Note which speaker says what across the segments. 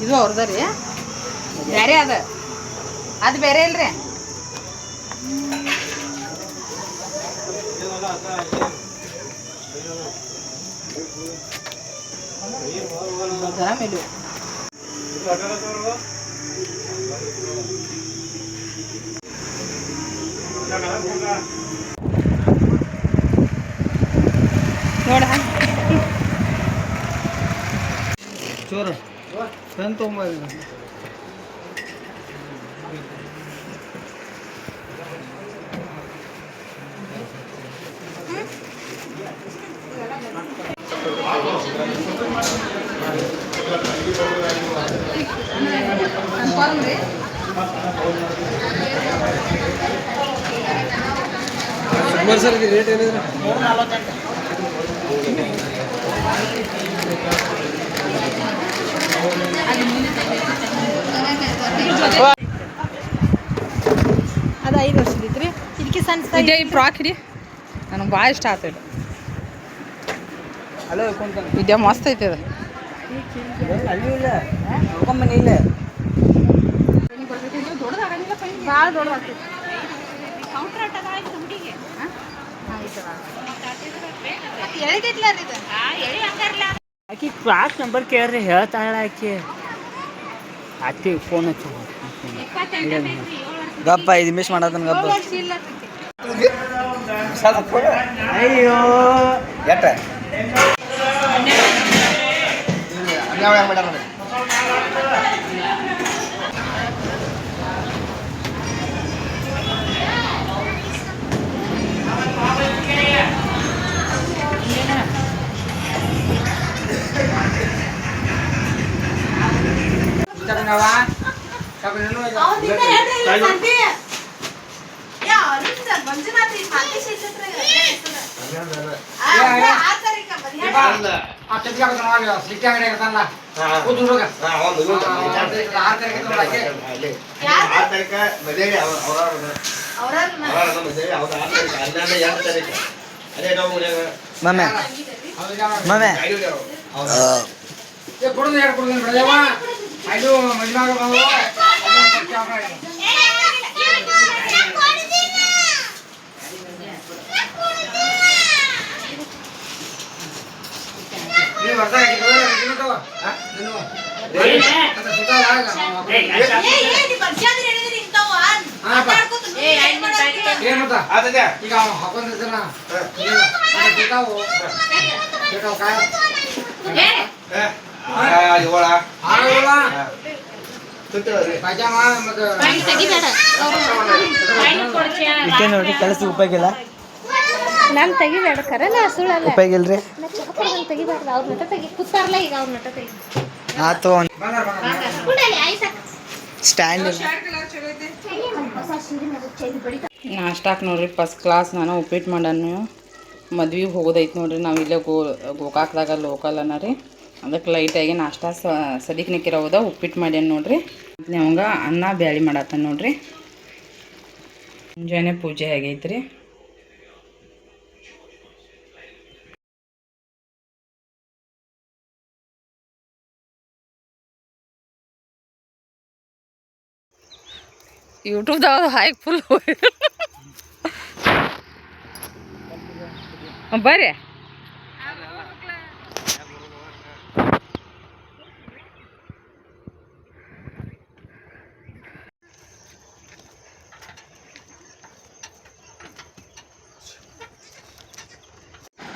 Speaker 1: ಇದು ಅವ್ರದ ರೀ ಬೇರೆ ಅದು ಬೇರೆ ಇಲ್ರಿ ಮೇಲು ನೋಡ
Speaker 2: ಚೋರ ಪೆನ್ ತೊಗೊಂಬ ಸುಮಾರು ಸರ್ ರೇಟ್ ಏನಿದ್ರೆ
Speaker 3: ಅದು 5 ವರ್ಷದಿದ್ರಿ ಇದಕ್ಕೆ ಸಣ್ಣ
Speaker 1: ಇದೇ ಈ ಫ್ರಾಕ್ ಹಿಡಿ ನನಗೆ ಭಾಳ ಇಷ್ಟ ಆಗ್ತದೆ ಇದೇ ಮಸ್ತ್ ಐತೆ ಅದು
Speaker 3: ಭಾಳ ದೊಡ್ಡದಾಗ್ತೈತಿ
Speaker 4: ಆಕಿ ಕ್ಲಾಸ್ ನಂಬರ್ ಕೇಳ್ರಿ ಹೇಳ್ತಾಳ ಆಕಿ ಫೋನ್ ಹಚ್ಚ
Speaker 2: ಗಪ್ಪ ಇದು ಮಿಸ್ ಮಾಡತ್ತನ ಗಪ್ಪ
Speaker 4: ಅಯ್ಯೋ
Speaker 2: ಎಟ್ಟ ಈಗ ಹಾಕೊಂಡಿರ್ತಾನ ನೋಡ್ರಿ ಕೆಲಸ ಉಪಯೋಗಿಲ್ಲ
Speaker 3: ನಾನು ತೆಗಿಬೇಡ ಕರಲ್ಲ ಸುಳ್ಳಲ್ಲ
Speaker 2: ಉಪಯೋಗ ಇಲ್ರಿ
Speaker 3: ತೆಗಿಬಾರ್ದು ಅವ್ರ ನಟ ತೆಗಿ ಕೂತಾರಲ್ಲ ಈಗ ಅವ್ರ ನಟ ತೆಗಿ
Speaker 2: ಆತು ಸ್ಟ್ಯಾಂಡ್
Speaker 1: ನಾಷ್ಟಾಕ್ ನೋಡ್ರಿ ಫಸ್ಟ್ ಕ್ಲಾಸ್ ನಾನು ಉಪ್ಪಿಟ್ಟು ಮಾಡಾನು ಮದ್ವೆಗೆ ಹೋಗೋದೈತೆ ನೋಡ್ರಿ ನಾವು ಇಲ್ಲೇ ಗೋಕಾಕ್ದಾಗ ಲೋಕಲ್ ಅನ್ನ ರೀ ಅದಕ್ಕೆ ಲೈಟಾಗಿ ನಾಷ್ಟ ಸದಿಕ್ ನಿಕ್ಕಿರೋದ ಉಪ್ಪಿಟ್ಟು ಮಾಡ್ಯಾನ ನೋಡ್ರಿ ಅವಂಗ ಅನ್ನ ಬ್ಯಾಳಿ ಮಾಡತ್ತಾನ ನೋಡ್ರಿ ಮುಂಜಾನೆ ಪೂಜೆ ಆಗೈತ್ರಿ ಯೂಟ್ಯೂಬ್ದಾಗ ಹಾಕಿ ಫುಲ್ ಬರ್ರಿ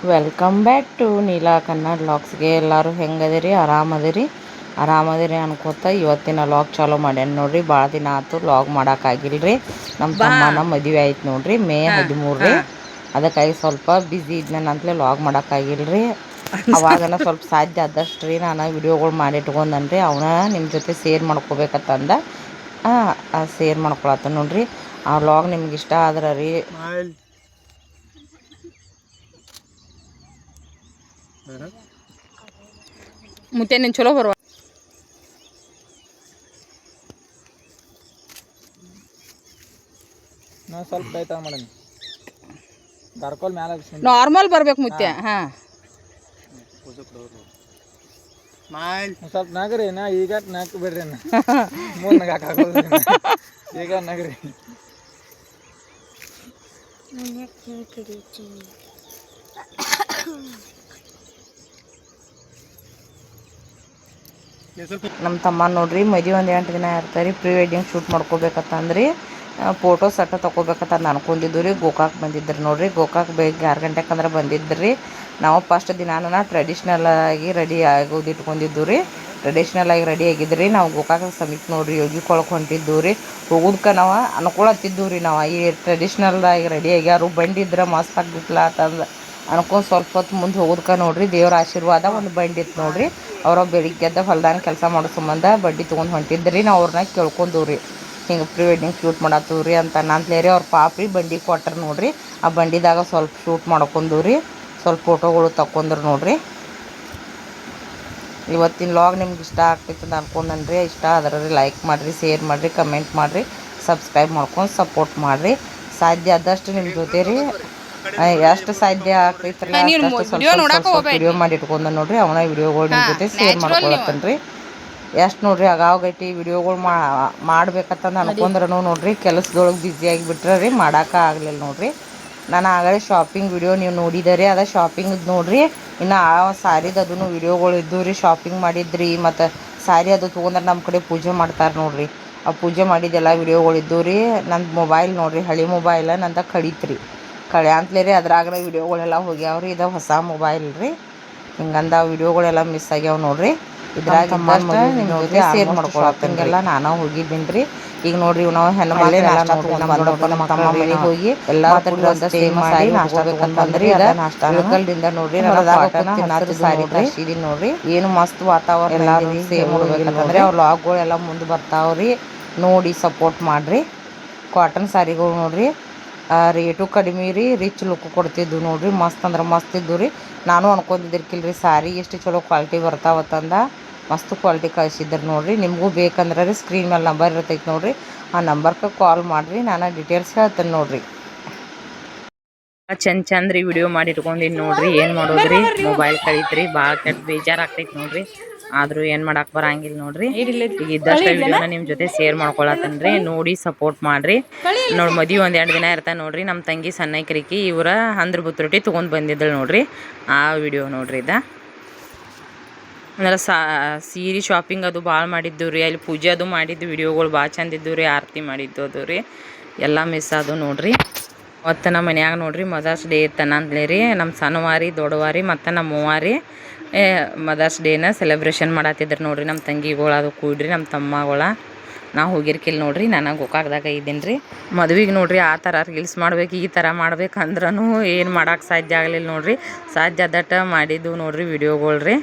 Speaker 1: welcome back to Neela Kannada ವ್ಲಾಗ್ಸ್ಗೆ ಎಲ್ಲರೂ ಹೆಂಗದಿರಿ ಆರಾಮದಿರಿ ಅನ್ಕೋತ ಇವತ್ತಿನ ವ್ಲಾಗ್ ಚಾಲೂ ಮಾಡ್ಯಾನ ನೋಡ್ರಿ ಭಾಳ ದಿನ ಆಯ್ತು ವ್ಲಾಗ್ ಮಾಡೋಕ್ಕಾಗಿಲ್ರಿ ನಮ್ಮ ತಮ್ಮನ ಮದುವೆ ಆಯ್ತು ನೋಡ್ರಿ ಮೇ 13 ರೀ ಅದಕ್ಕಾಗಿ ಸ್ವಲ್ಪ ಬ್ಯುಸಿ ಇದ್ನಂತಲೇ ವ್ಲಾಗ್ ಮಾಡೋಕ್ಕಾಗಿಲ್ರಿ ಅವಾಗನ ಸ್ವಲ್ಪ ಸಾಧ್ಯ ಆದಷ್ಟು ರೀ ನಾನು ವಿಡಿಯೋಗಳು ಮಾಡಿಟ್ಕೊಂಡನ್ರಿ ಅವನ ನಿಮ್ಮ ಜೊತೆ ಶೇರ್ ಮಾಡ್ಕೋಬೇಕಂತಂದ ಶೇರ್ ಮಾಡ್ಕೊಳತ್ತ ನೋಡ್ರಿ ಆ ವ್ಲಾಗ್ ನಿಮ್ಗೆ ಇಷ್ಟ ಆದ್ರೆ ರೀ ಮುತ್ತೆ ನೀನು ಚಲೋ ಬರುವ
Speaker 2: ನಾ ಸ್ವಲ್ಪ ದೈತ ಮಾಡೀನಿ ದರ್ಕೋಲ್ ಮ್ಯಾಲ
Speaker 1: ನಾರ್ಮಲ್ ಬರ್ಬೇಕು ಮುತ್ತೆ ಹಾಂ
Speaker 2: ಸ್ವಲ್ಪ ನಗ್ರಿ ನಾ ಈಗ ನಾಲ್ಕು ಬಿಡ್ರಿ ಮುಂದೆ ಹಾಕಾಗೋದ್ರಿ ಈಗ ನಗ್ರಿ
Speaker 1: ನಮ್ಮ ತಮ್ಮ ನೋಡ್ರಿ ಮದುವೆ ಒಂದು 8 ದಿನ ಇರ್ತಾರೆ ಪ್ರೀ ವೆಡ್ಡಿಂಗ್ ಶೂಟ್ ಮಾಡ್ಕೋಬೇಕಂತಂದ್ರಿ ಫೋಟೋ ಸಟ್ಟ ತೊಗೋಬೇಕಂತ ಅನ್ಕೊಂಡಿದ್ದು ರೀ ಗೋಕಾಕ್ ಬಂದಿದ್ರಿ ನೋಡ್ರಿ ಗೋಕಾಕ್ ಬೆಳಗ್ಗೆ 6 ಗಂಟೆಗೆ ಅಂದ್ರೆ ಬಂದಿದ್ರಿ ನಾವು ಫಸ್ಟ್ ದಿನಾನ ಟ್ರೆಡಿಷ್ನಲ್ ಆಗಿ ರೆಡಿ ಆಗೋದು ಇಟ್ಕೊಂಡಿದ್ದು ರೀ ಟ್ರೆಡಿಷ್ನಲ್ ಆಗಿ ರೆಡಿ ಆಗಿದ್ರಿ ನಾವು ಗೋಕಾಕ್ ಸಮೀಪ ನೋಡ್ರಿ ಯೋಗಿ ಕೊಳಕ್ಕೆ ಹೊಂಟಿದ್ದು ರೀ ಹೋಗೋದಕ್ಕೆ ನಾವು ಅನ್ಕೊಳತ್ತಿದ್ದು ರೀ ನಾವು ಈ ಟ್ರೆಡಿಷ್ನಲ್ ಆಗಿ ರೆಡಿ ಆಗ್ಯಾರು ಬಂಡಿದ್ರೆ ಮಸ್ತ್ ಆಗ್ಬಿಟ್ಲ ಅಂತಂದು ಅನ್ಕೊಂಡು ಸ್ವಲ್ಪ ಹೊತ್ತು ಮುಂದೆ ಹೋಗೋದಕ್ಕೆ ನೋಡ್ರಿ ದೇವ್ರ ಆಶೀರ್ವಾದ ಒಂದು ಬಂಡಿ ಇತ್ತು ನೋಡ್ರಿ ಅವ್ರ ಬೆಳಿಗ್ಗೆದ್ದ ಹೊಲ್ದಾನ ಕೆಲಸ ಮಾಡೋ ಸಂಬಂಧ ಬಡ್ಡಿ ತೊಗೊಂಡು ಹೊಂಟಿದ್ರಿ ನಾವು ಅವ್ರನ್ನ ಕೇಳ್ಕೊಂಡವ್ರಿ ಹಿಂಗೆ ಪ್ರೀ ವೆಡ್ಡಿಂಗ್ ಶೂಟ್ ಮಾಡತ್ತವ್ರಿ ಅಂತ ನಂತಲೇರಿ ಅವ್ರ ಪಾಪ್ರಿ ಬಂಡಿ ಕೊಟ್ರು ನೋಡ್ರಿ ಆ ಬಂಡಿದಾಗ ಸ್ವಲ್ಪ ಶೂಟ್ ಮಾಡ್ಕೊಂಡವ್ರಿ ಸ್ವಲ್ಪ ಫೋಟೋಗಳು ತಕ್ಕೊಂಡ್ರು ನೋಡ್ರಿ ಇವತ್ತಿನ ಲಾಗ್ ನಿಮ್ಗೆ ಇಷ್ಟ ಆಗ್ತೈತೆ ಅಂತ ಅನ್ಕೊಂಡನ್ರಿ ಇಷ್ಟ ಅದರಲ್ಲಿ ಲೈಕ್ ಮಾಡಿರಿ ಶೇರ್ ಮಾಡಿರಿ ಕಮೆಂಟ್ ಮಾಡಿರಿ ಸಬ್ಸ್ಕ್ರೈಬ್ ಮಾಡ್ಕೊಂಡು ಸಪೋರ್ಟ್ ಮಾಡಿರಿ ಸಾಧ್ಯ ಆದಷ್ಟು ನಿಮ್ಮ ಜೊತೆ ರೀ ಎಷ್ಟು ಸಾಧ್ಯ ಆಗ್ತೈತ್ರಲ್ಲ ಅಷ್ಟು ಸ್ವಲ್ಪ ವಿಡಿಯೋ ಮಾಡಿ ಇಟ್ಕೊಂಡ ನೋಡ್ರಿ ಅವನ ವಿಡಿಯೋಗಳು ನಿಮ್ಮ ಜೊತೆ ಶೇರ್ ಮಾಡ್ಕೊಳತ್ತನ್ರಿ ಎಷ್ಟು ನೋಡ್ರಿ ಆಗಾವಗೈತಿ ವಿಡಿಯೋಗಳು ಮಾಡ್ಬೇಕಂತಂದು ಅನ್ಕೊಂಡ್ರೂ ನೋಡ್ರಿ ಕೆಲಸದೊಳಗೆ ಬ್ಯುಸಿ ಆಗಿಬಿಟ್ರೆ ರೀ ಮಾಡೋಕೆ ಆಗಲಿಲ್ಲ ನೋಡ್ರಿ ನಾನು ಆಗಲೇ ಶಾಪಿಂಗ್ ವಿಡಿಯೋ ನೀವು ನೋಡಿದರೆ ಅದ ಶಾಪಿಂಗ್ ನೋಡ್ರಿ ಇನ್ನು ಆ ಸಾರಿದು ಅದನ್ನು ವಿಡಿಯೋಗಳು ಇದ್ದವು ರೀ ಶಾಪಿಂಗ್ ಮಾಡಿದ್ರಿ ಮತ್ತು ಸಾರಿ ಅದು ತೊಗೊಂಡ್ರೆ ನಮ್ಮ ಕಡೆ ಪೂಜೆ ಮಾಡ್ತಾರೆ ನೋಡ್ರಿ ಆ ಪೂಜೆ ಮಾಡಿದ್ದೆಲ್ಲ ವಿಡಿಯೋಗಳು ಇದ್ದವು ರೀ ನನ್ನ ಮೊಬೈಲ್ ನೋಡ್ರಿ ಹಳೆ ಮೊಬೈಲ್ ನಂದ ಕಳೀತ್ರಿ ಕಳೆ ಅಂತಲೇ ರೀ ಅದ್ರಾಗ ವಿಡಿಯೋಗಳೆಲ್ಲ ಹೋಗ್ಯಾವ್ರಿ ಇದು ಹೊಸ ಮೊಬೈಲ್ ರೀ ಹಿಂಗಂದ ವಿಡಿಯೋಗಳೆಲ್ಲ ಮಿಸ್ ಆಗ್ಯಾವ ನೋಡ್ರಿ ಇದ್ರಾಗ ನಿಮ್ಮ ಜೊತೆ ಶೇರ್ ಮಾಡ್ಕೊಳತ್ತಂಗೆಲ್ಲ ನಾನು ಹೋಗಿದ್ದೀನಿ ರೀ ಈಗ ನೋಡ್ರಿ ನಾವು ಹೆಣ್ಣು ನಮ್ಮ ತಮ್ಮ ಮನೆಗೆ ಹೋಗಿ ಎಲ್ಲ ಸೇಮ್ ಮಾಡಿ ನಾಷ್ಟ ಬೇಕಂತಂದ್ರಿ ಇಳಕಲ್ದಿಂದ ನೋಡ್ರಿ ಸಾರಿ ತರ್ಸಿದೀನಿ ನೋಡ್ರಿ ಏನು ಮಸ್ತ್ ವಾತಾವರಣ ಎಲ್ಲಾರು ಸೇಮ್ ನೋಡ್ಬೇಕಂತಂದ್ರೆ ಅವ್ರ ಲಾಗ್ಗಳೆಲ್ಲ ಮುಂದೆ ಬರ್ತಾವ್ರಿ ನೋಡಿ ಸಪೋರ್ಟ್ ಮಾಡ್ರಿ ಕಾಟನ್ ಸಾರಿಗಳು ನೋಡ್ರಿ ರೇಟು ಕಡಿಮೆ ರೀ ರಿಚ್ ಲುಕ್ ಕೊಡ್ತಿದ್ದು ನೋಡ್ರಿ ಮಸ್ತ್ ಅಂದ್ರೆ ಮಸ್ತ್ ಇದ್ದು ರೀ ನಾನು ಅನ್ಕೊಂಡಿದ್ದಿರ್ಕಿಲ್ರಿ ಸಾರಿ ಎಷ್ಟು ಚಲೋ ಕ್ವಾಲಿಟಿ ಬರ್ತಾವತ್ತಂದ ಮಸ್ತ್ ಕ್ವಾಲಿಟಿ ಕಳಿಸಿದ್ರು ನೋಡ್ರಿ ನಿಮಗೂ ಬೇಕಂದ್ರೆ ರೀ ಸ್ಕ್ರೀನ್ ಮೇಲೆ ನಂಬರ್ ಇರ್ತೈತೆ ನೋಡ್ರಿ ಆ ನಂಬರ್ಗೆ ಕಾಲ್ ಮಾಡಿರಿ ನಾನು ಡೀಟೇಲ್ಸ್ ಹೇಳ್ತೇನೆ ನೋಡ್ರಿ ಚಂದ ರೀ ವಿಡಿಯೋ ಮಾಡಿ ಇಟ್ಕೊಂಡಿನಿ ನೋಡ್ರಿ ಏನು ಮಾಡೋದ್ರಿ ಮೊಬೈಲ್ ಕಳೀತ್ರಿ ಭಾಳ ಕೆಟ್ಟ ಬೇಜಾರಾಗ್ತೈತೆ ನೋಡ್ರಿ ಆದರೂ ಏನು ಮಾಡಕ್ಕೆ ಬರಂಗಿಲ್ಲ ನೋಡ್ರಿ ಈಗ ಇದ್ದಷ್ಟು ವಿಡಿಯೋನ ನಿಮ್ಮ ಜೊತೆ ಶೇರ್ ಮಾಡ್ಕೊಳತ್ತನ್ರಿ ನೋಡಿ ಸಪೋರ್ಟ್ ಮಾಡಿರಿ ನೋಡಿ ಮದುವೆ ಒಂದು 2 ದಿನ ಇರ್ತಾನೆ ನೋಡ್ರಿ ನಮ್ಮ ತಂಗಿ ಸಣ್ಣಕ್ಕಿರಿಕಿ ಇವರ ಹಂದ್ರ ಬುತ್ತರೊಟ್ಟಿ ತೊಗೊಂಡು ಬಂದಿದ್ದಳು ನೋಡ್ರಿ ಆ ವಿಡಿಯೋ ನೋಡ್ರಿ ಇದು ಅಂದ್ರೆ ಸೀರೆ ಶಾಪಿಂಗ್ ಅದು ಭಾಳ ಮಾಡಿದ್ದು ರೀ ಅಲ್ಲಿ ಪೂಜೆ ಅದು ಮಾಡಿದ್ದು ವಿಡಿಯೋಗಳು ಭಾಳ ಚಂದ ಇದ್ದು ರೀ ಆರತಿ ಮಾಡಿದ್ದು ಅದು ರೀ ಎಲ್ಲ ಮಿಸ್ ಅದು ನೋಡ್ರಿ ಮತ್ತು ನಮ್ಮ ಮನ್ಯಾಗ ನೋಡ್ರಿ ಮದರ್ಸ್ ಡೇ ಇತ್ತನ ಅಂತಲೇ ರೀ ನಮ್ಮ ಸಣ್ಣವಾರಿ ದೊಡ್ಡವಾರಿ ಮತ್ತು ನಮ್ಮ ಮೂವಾರಿ ಮದರ್ಸ್ ಡೇನ ಸೆಲೆಬ್ರೇಷನ್ ಮಾಡತ್ತಿದ್ರು ನೋಡ್ರಿ ನಮ್ಮ ತಂಗಿಗಳು ಅದು ಕೂಡ್ರಿ ನಮ್ಮ ತಮ್ಮಗಳ ನಾವು ಹೋಗಿರ್ಕಿಲ್ಲ ನೋಡ್ರಿ ನಾನು ಗೋಕಾಕ್ದಾಗ ಇದ್ದೀನಿ ರೀ ಮದುವೆಗೆ ನೋಡ್ರಿ ಆ ಥರ ರೀಲ್ಸ್ ಮಾಡ್ಬೇಕು ಈ ಥರ ಮಾಡ್ಬೇಕಂದ್ರೂ ಏನು ಮಾಡೋಕೆ ಸಾಧ್ಯ ಆಗಲಿಲ್ಲ ನೋಡ್ರಿ ಸಾಧ್ಯ ಆದಟ್ಟ ಮಾಡಿದ್ದು ನೋಡ್ರಿ ವಿಡಿಯೋಗಳು ರೀ